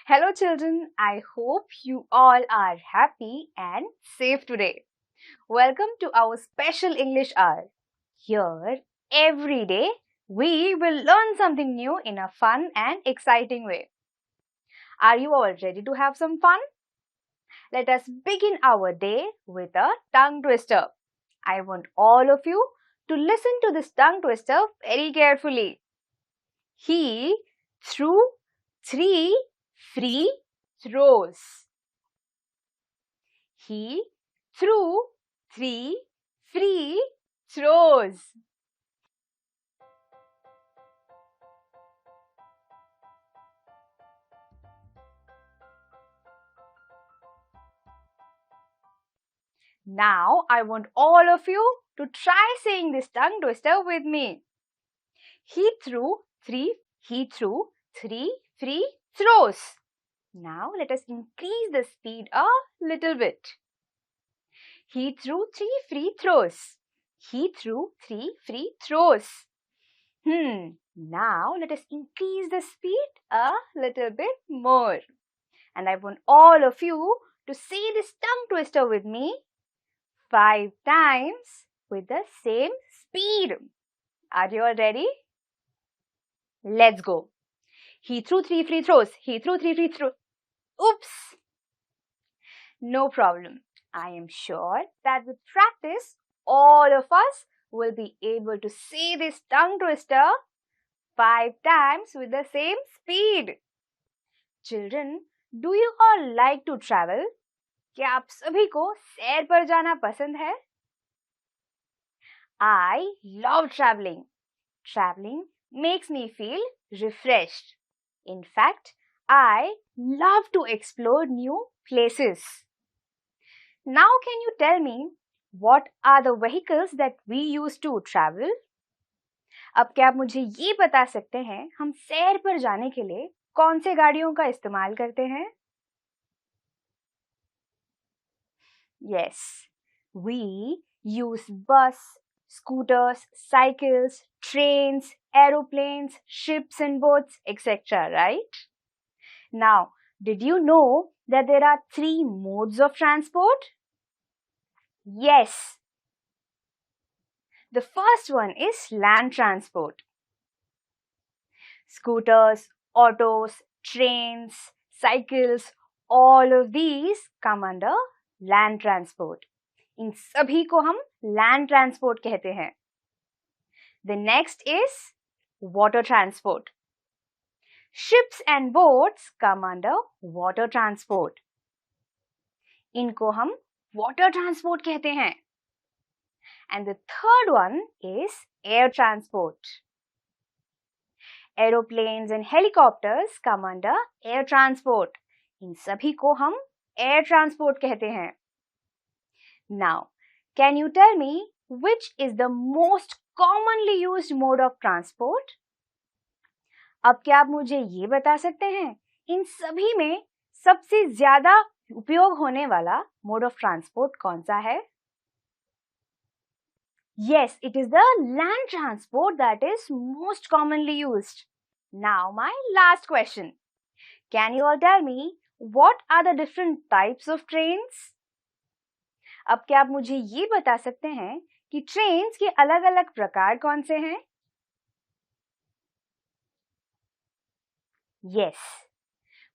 Hello children, I hope you all are happy and safe today. Welcome to our special English hour. Here, every day, we will learn something new in a fun and exciting way. Are you all ready to have some fun? Let us begin our day with a tongue twister. I want all of you to listen to this tongue twister very carefully. He threw 3 free throws. He threw 3 free throws. Now I want all of you to try saying this tongue twister with me. He threw 3 free throws. Now let us increase the speed a little bit. He threw 3 free throws. He threw 3 free throws. Now let us increase the speed a little bit more. And I want all of you to say this tongue twister with me 5 times with the same speed. Are you all ready? Let's go. He threw 3 free throws. He threw 3 free throws. Oops! No problem. I am sure that with practice, all of us will be able to say this tongue twister 5 times with the same speed. Children, do you all like to travel? क्या आप सभी को सैर पर जाना पसंद है? I love traveling. Traveling makes me feel refreshed. In fact, I love to explore new places. Now can you tell me what are the vehicles that we use to travel? अब क्या आप मुझे ये बता सकते हैं हम सैर पर जाने के लिए कौन से गाड़ियों का इस्तेमाल करते हैं? Yes, we use bus, scooters, cycles, trains, aeroplanes, ships and boats, etc. Right? Now, did you know that there are 3 modes of transport? Yes. The first one is land transport. Scooters, autos, trains, cycles, all of these come under land transport. इन सभी को हम land transport कहते हैं. The next is water transport. Ships and boats come under water transport. इनको हम water transport कहते हैं. And the third one is air transport. Aeroplanes and helicopters come under air transport. इन सभी को हम air transport कहते हैं. Now, can you tell me which is the most commonly used mode of transport? अब क्या आप मुझे ये बता सकते हैं इन सभी में सबसे ज्यादा उपयोग होने वाला mode of transport कौन सा है? Yes, it is the land transport that is most commonly used. Now, my last question. Can you all tell me what are the different types of trains? अब क्या आप मुझे ये बता सकते हैं कि ट्रेन्स के अलग-अलग प्रकार कौन से हैं? Yes,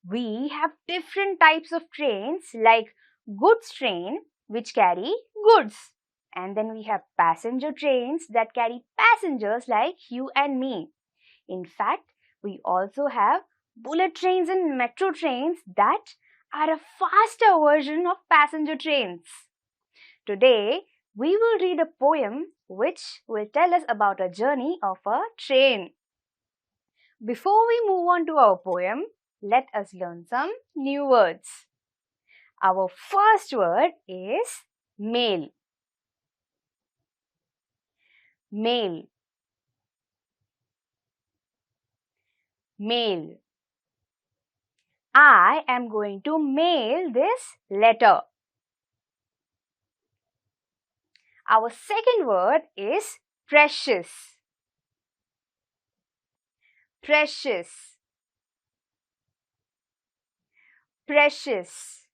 we have different types of trains like goods train which carry goods. And then we have passenger trains that carry passengers like you and me. In fact, we also have bullet trains and metro trains that are a faster version of passenger trains. Today, we will read a poem which will tell us about a journey of a train. Before we move on to our poem, let us learn some new words. Our first word is male. Male. Male. I am going to mail this letter. Our second word is precious. Precious. Precious.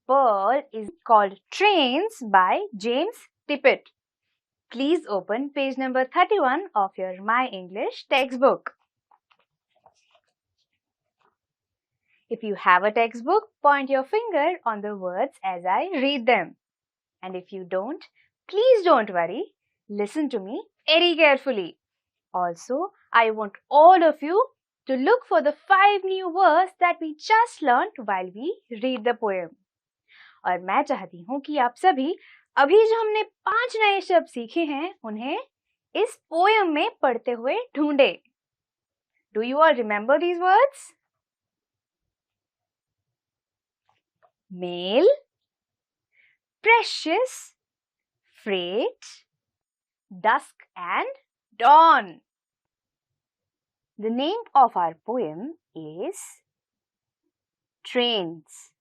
Pearl is called Trains by James Tippett. Please open page number 31 of your My English textbook. If you have a textbook, point your finger on the words as I read them. And if you don't, please don't worry. Listen to me very carefully. Also, I want all of you to look for the 5 new words that we just learned while we read the poem. और मैं चाहती हूँ कि आप सभी अभी जो हमने 5 नए शब्द सीखे हैं उन्हें इस पोएम में पढ़ते हुए ढूंढे. Do you all remember these words? Male, precious, freight, dusk and dawn. The name of our poem is Trains.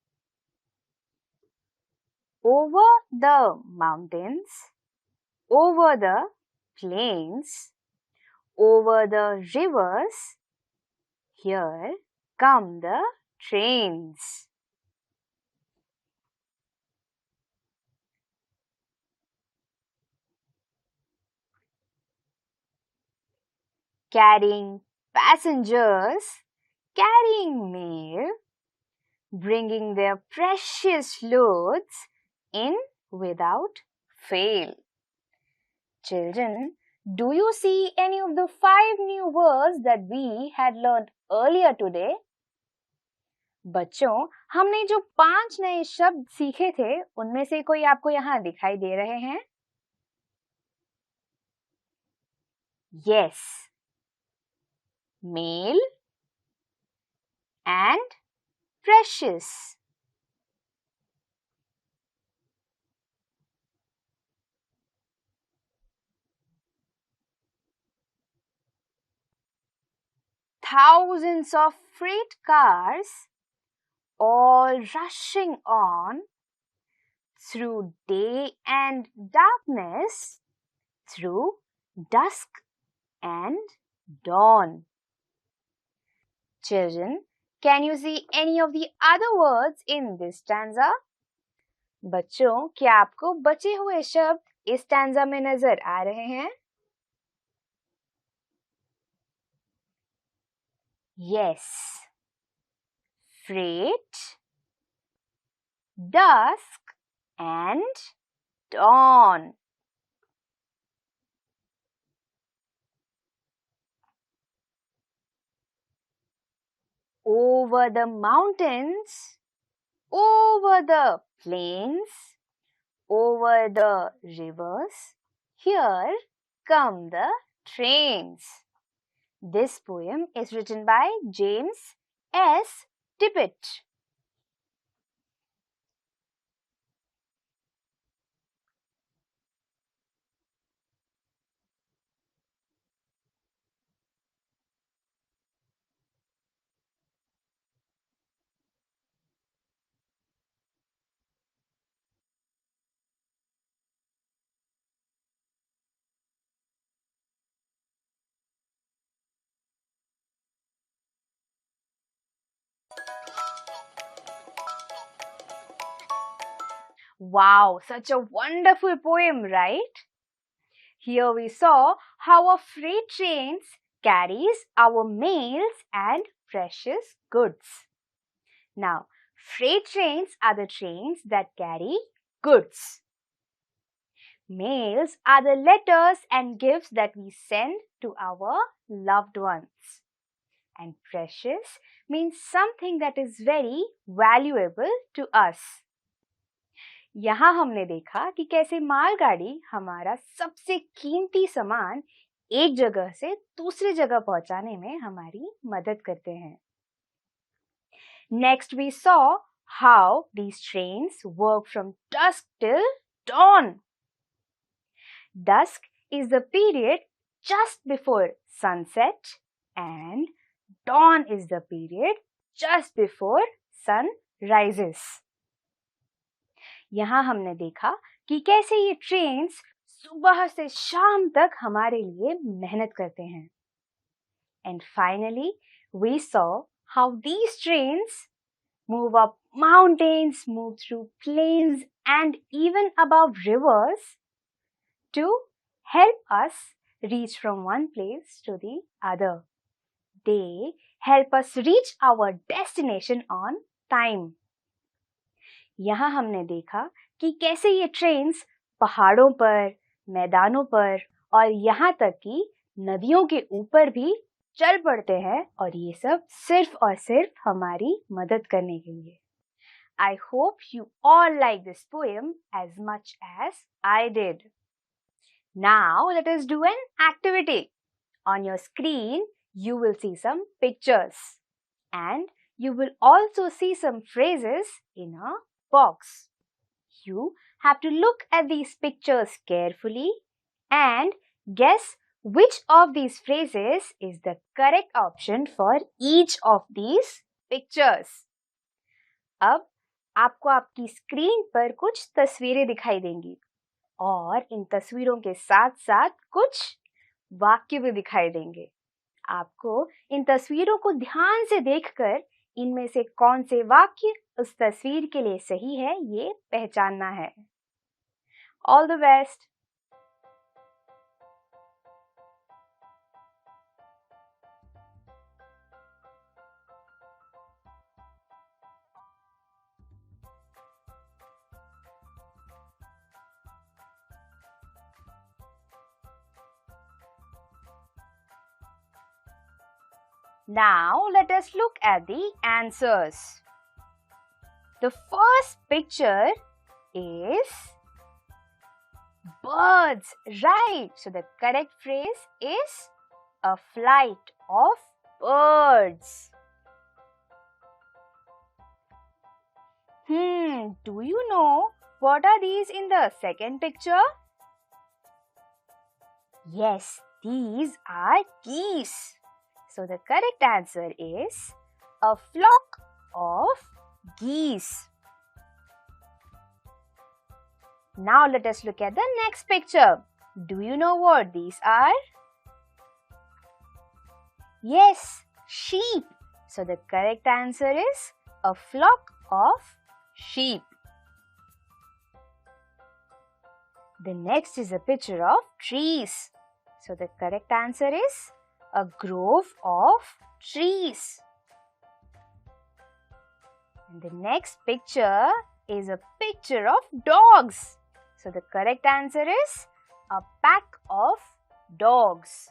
Over the mountains, over the plains, over the rivers, here come the trains. Carrying passengers, carrying mail, bringing their precious loads in without fail. Children, do you see any of the 5 new words that we had learned earlier today? बच्चों, हमने जो 5 नए शब्द सीखे थे, उनमें से कोई आपको यहाँ दिखाई दे रहे हैं? Yes. Male and precious. Thousands of freight cars all rushing on through day and darkness, through dusk and dawn. Children, can you see any of the other words in this stanza? बच्चों, क्या आपको बचे हुए शब्द इस stanza में नजर आ रहे हैं? Yes. Freight, dusk and dawn. Over the mountains, over the plains, over the rivers, here come the trains. This poem is written by James S. Tippett. Wow, such a wonderful poem, right? Here we saw how a freight train carries our mails and precious goods. Now, freight trains are the trains that carry goods. Mails are the letters and gifts that we send to our loved ones. And precious means something that is very valuable to us. यहाँ हमने देखा कि कैसे मालगाड़ी हमारा सबसे कीमती सामान एक जगह से दूसरी जगह पहुंचाने में हमारी मदद करते हैं. Next we saw how these trains work from dusk till dawn. Dusk is the period just before sunset and dawn is the period just before sun rises. यहाँ हमने देखा कि कैसे ये ट्रेन्स सुबह से शाम तक हमारे लिए मेहनत करते हैं. And finally, we saw how these trains move up mountains, move through plains, and even above rivers to help us reach from one place to the other. They help us reach our destination on time. यहाँ हमने देखा कि कैसे ये trains पहाड़ों पर, मैदानों पर और यहाँ तक कि नदियों के ऊपर भी चल पड़ते हैं और ये सब सिर्फ और सिर्फ हमारी मदद करने के लिए. I hope you all like this poem as much as I did. Now let us do an activity. On your screen, you will see some pictures and you will also see some phrases in a box. You have to look at these pictures carefully and guess which of these phrases is the correct option for each of these pictures. अब आपको आपकी screen पर कुछ तस्वीरें दिखाई देंगी और इन तस्वीरों के साथ साथ कुछ वाक्य भी दिखाई देंगे. आपको इन तस्वीरों को ध्यान से देखकर इनमें से कौन से वाक्य उस तस्वीर के लिए सही है ये पहचानना है. All the best! Now let us look at the answers. The first picture is birds, right? So the correct phrase is a flight of birds. Do you know what are these in the second picture? Yes, these are geese. So the correct answer is a flock of geese. Now let us look at the next picture. Do you know what these are? Yes, sheep. So the correct answer is a flock of sheep. The next is a picture of trees. So the correct answer is a grove of trees. And the next picture is a picture of dogs. So the correct answer is a pack of dogs.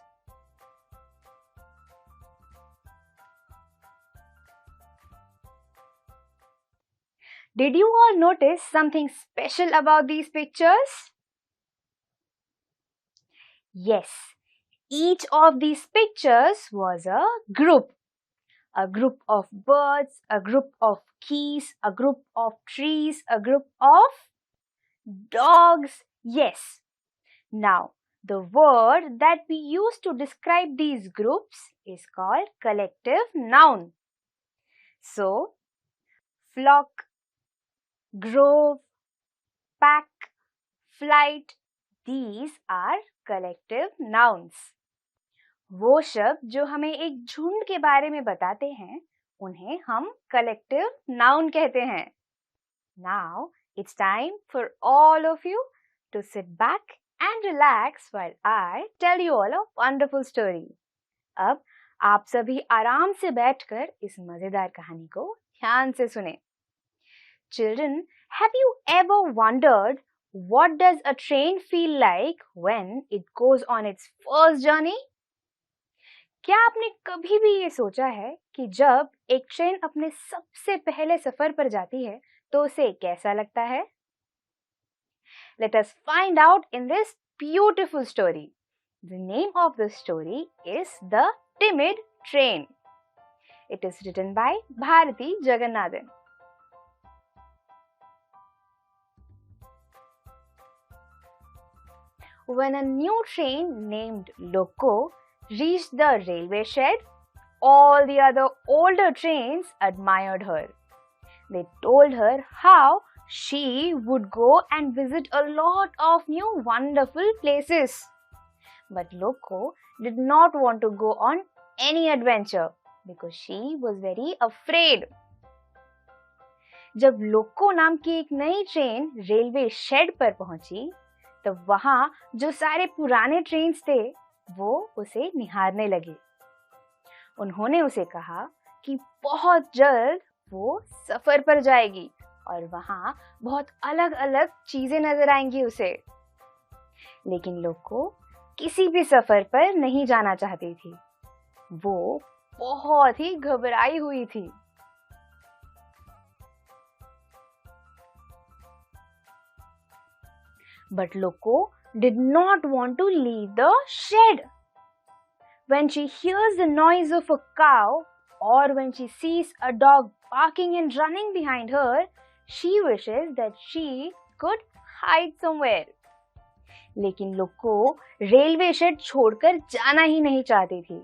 Did you all notice something special about these pictures? Yes. Each of these pictures was a group of birds, a group of geese, a group of trees, a group of dogs. Yes. Now, the word that we use to describe these groups is called collective noun. So, flock, grove, pack, flight, these are collective nouns. वो शब्द जो हमें एक झुंड के बारे में बताते हैं उन्हें हम collective noun कहते हैं. Now it's time for all of you to sit back and relax while I tell you all a wonderful story. अब आप सभी आराम से बैठकर इस मजेदार कहानी को ध्यान से सुने. Children, have you ever wondered what does a train feel like when it goes on its first journey? क्या आपने कभी भी ये सोचा है कि जब एक ट्रेन अपने सबसे पहले सफर पर जाती है तो उसे कैसा लगता है? Let us find out in this beautiful story. The name of the story is The Timid Train. It is written by Bharati Jagannathan. when a new train named Loco reached the railway shed, all the other older trains admired her. They told her how she would go and visit a lot of new wonderful places. But Loco did not want to go on any adventure because she was very afraid. जब लोको नाम की एक नई train railway shade पर पहुंची, तब वहां जो सारे पुराने ट्रेन्स थे वो उसे निहारने लगे। उन्होंने उसे कहा कि बहुत जल्द वो सफर पर जाएगी और वहां बहुत अलग अलग चीजें नजर आएंगी उसे। लेकिन लोको किसी भी सफर पर नहीं जाना चाहती थी। वो बहुत ही घबराई हुई थी। But Loco did not want to leave the shed. When she hears the noise of a cow or when she sees a dog barking and running behind her, she wishes that she could hide somewhere. लेकिन लोको railway shade छोड़कर जाना ही नहीं चाहती थी।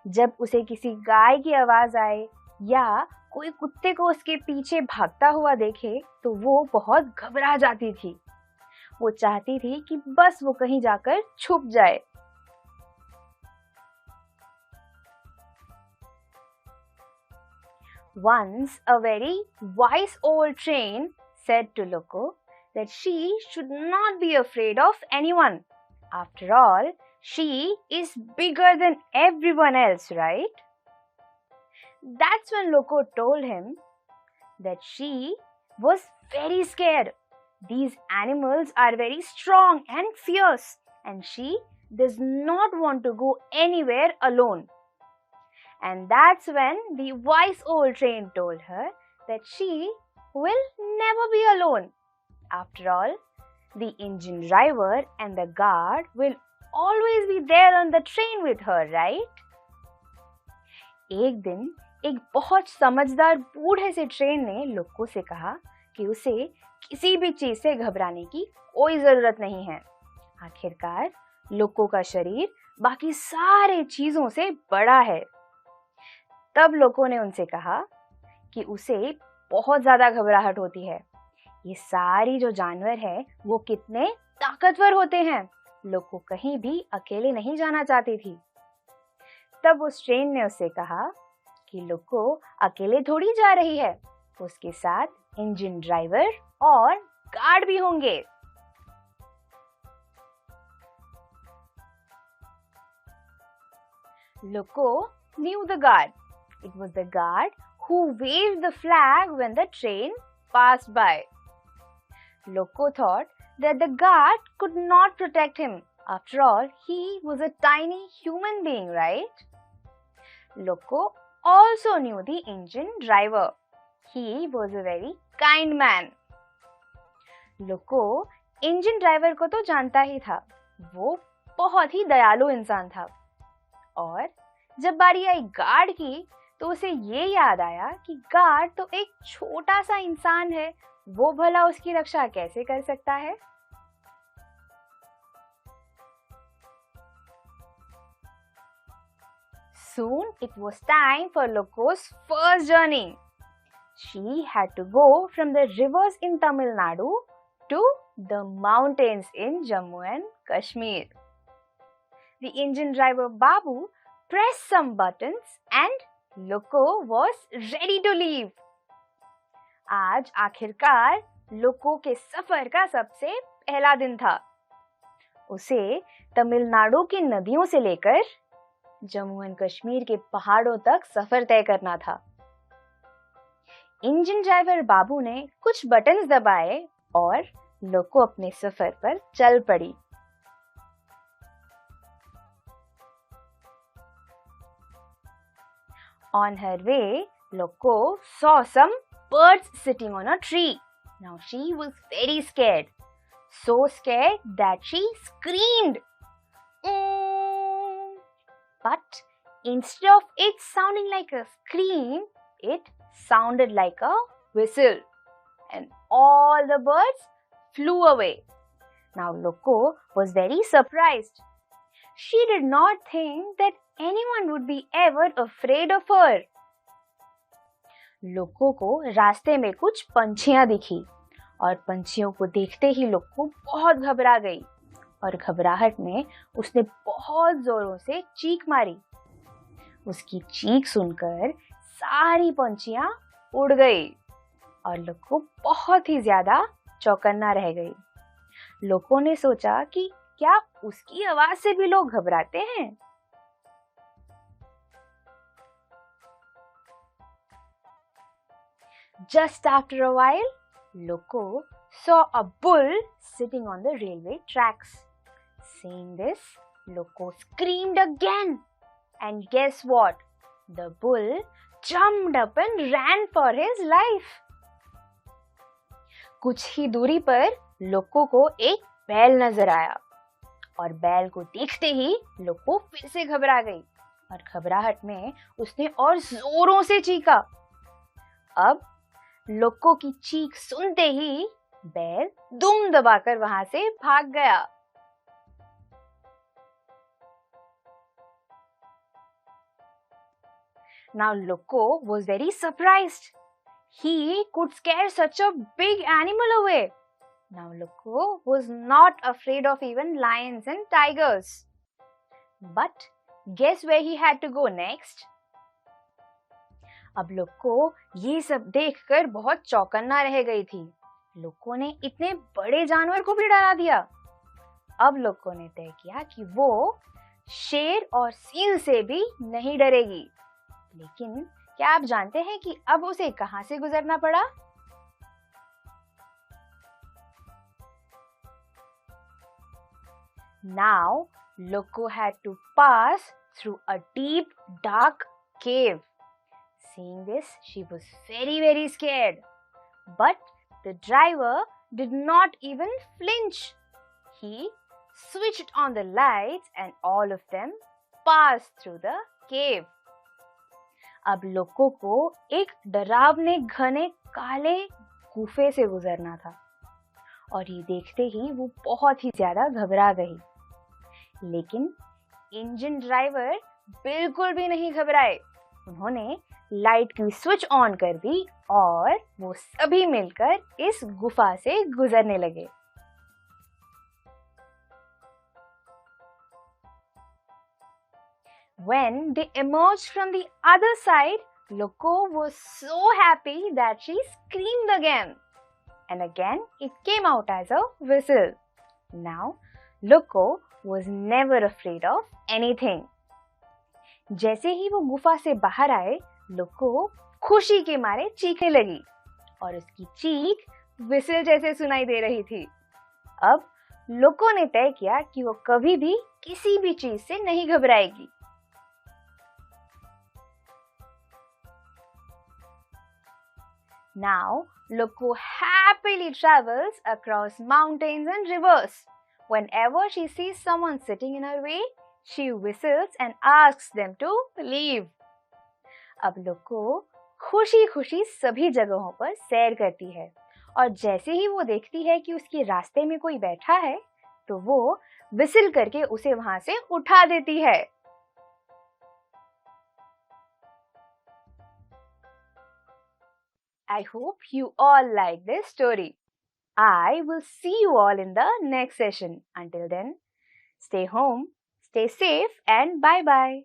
जब उसे किसी गाय की आवाज आए या कोई कुत्ते को उसके पीछे भागता हुआ देखे तो वो बहुत घबरा जाती थी। वो चाहती थी कि बस वो कहीं जाकर छुप जाए। Once a very wise old train said to Loco that she should not be afraid of anyone. After all, she is bigger than everyone else, right? That's when Loco told him that she was very scared. These animals are very strong and fierce, and she does not want to go anywhere alone. And that's when the wise old train told her that she will never be alone. After all, the engine driver and the guard will always be there on the train with her, right? एक दिन एक बहुत समझदार बूढ़े से train ने लोको से कहा कि उसे किसी भी चीज से घबराने की कोई जरूरत नहीं है। आखिरकार लोको का शरीर बाकी सारे चीजों से बड़ा है। तब लोको ने उनसे कहा कि उसे बहुत ज्यादा घबराहट होती है। ये सारी जो जानवर है वो कितने ताकतवर होते हैं। लोको कहीं भी अकेले नहीं जाना चाहती थी। तब उस ट्रेन ने उससे कहा कि लोको अकेले थोड़ी जा रही है, उसके साथ इंजन ड्राइवर और गार्ड भी होंगे। Loco knew the guard. It was the guard who waved the flag when the train passed by. Loco thought that the guard could not protect him. After all, he was a tiny human being, right? Loco also knew the engine driver. He was a very kind man. Loco engine driver को तो जानता ही था। वो बहुत ही दयालु इंसान था। और जब बारी आई गार्ड की तो उसे ये याद आया कि गार्ड तो एक छोटा सा इंसान है, वो भला उसकी रक्षा कैसे कर सकता है। Soon it was time for Loco's first journey. She had to go from the rivers in Tamil Nadu to the mountains in Jammu and Kashmir. The engine driver Babu pressed some buttons and Loco was ready to leave. आज आखिरकार लोको के सफर का सबसे पहला दिन था। उसे तमिलनाडु की नदियों से लेकर जम्मू एंड कश्मीर के पहाड़ों तक सफर तय करना था। इंजन ड्राइवर बाबू ने कुछ बटन्स दबाए और लोको अपने सफर पर चल पड़ी। On her way, Loco saw some birds sitting on a tree. Now she was very scared. So scared that she screamed. But instead of it sounding like a scream, it sounded like a whistle. And all the birds flew away. Now Loco was very surprised. She did not think that anyone would be ever afraid of her. लोको को रास्ते में कुछ पंछियां दिखी और पंछियों को देखते ही लोको बहुत घबरा गई और घबराहट में उसने बहुत जोरों से चीख मारी। उसकी चीख सुनकर सारी पंछियां उड़ गई और लोको बहुत ही ज्यादा चौकन्ना रह गई। लोको ने सोचा कि क्या उसकी आवाज से भी लोग घबराते हैं? Just after a while, Loco saw a bull sitting on the railway tracks. Seeing this, Loco screamed again. And guess what? The bull jumped up and ran for his life. कुछ ही दूरी पर लोको को एक बैल नजर आया और बैल को देखते ही लोको फिर से घबरा गई और घबराहट में उसने और जोरों से चीखा। अब लोको की चीख सुनते ही बैल दुम दबाकर वहां से भाग गया। Now Loco was very surprised. He could scare such a big animal away. Now Loco was not afraid of even lions and tigers. But guess where he had to go next? अब लोको ये सब देखकर बहुत चौकन्ना रह गई थी। लोको ने इतने बड़े जानवर को भी डरा दिया। अब लोको ने तय किया कि वो शेर और सिंह से भी नहीं डरेगी। लेकिन क्या आप जानते हैं कि अब उसे कहां से गुजरना पड़ा? Now Loco had to pass through a deep, dark cave. Seeing this, she was very scared. But the driver did not even flinch. He switched on the lights and all of them passed through the cave. अब लोको को एक डरावने घने काले गुफे से गुजरना था और ये देखते ही वो बहुत ही ज्यादा घबरा गई। लेकिन इंजन ड्राइवर बिल्कुल भी नहीं घबराए। उन्होंने लाइट की स्विच ऑन कर दी और वो सभी मिलकर इस गुफा से गुजरने लगे। When they emerged from the other side, Loco was so happy that she screamed again. And again, it came out as a whistle. Now, Loco was never afraid of anything. जैसे ही वो गुफा से बाहर आए, लोको खुशी के मारे चीखने लगी और उसकी चीख विसल जैसे सुनाई दे रही थी। अब लोको ने तय किया कि वो कभी भी किसी भी चीज से नहीं घबराएगी। Now, Loco happily travels across mountains and rivers. Whenever she sees someone sitting in her way, she whistles and asks them to leave. अब लोको खुशी खुशी सभी जगहों पर सैर करती है और जैसे ही वो देखती है कि उसके रास्ते में कोई बैठा है, तो वो विसिल करके उसे वहां से उठा देती है। I hope you all like this story. I will see you all in the next session. Until then, stay home, stay safe, and bye-bye.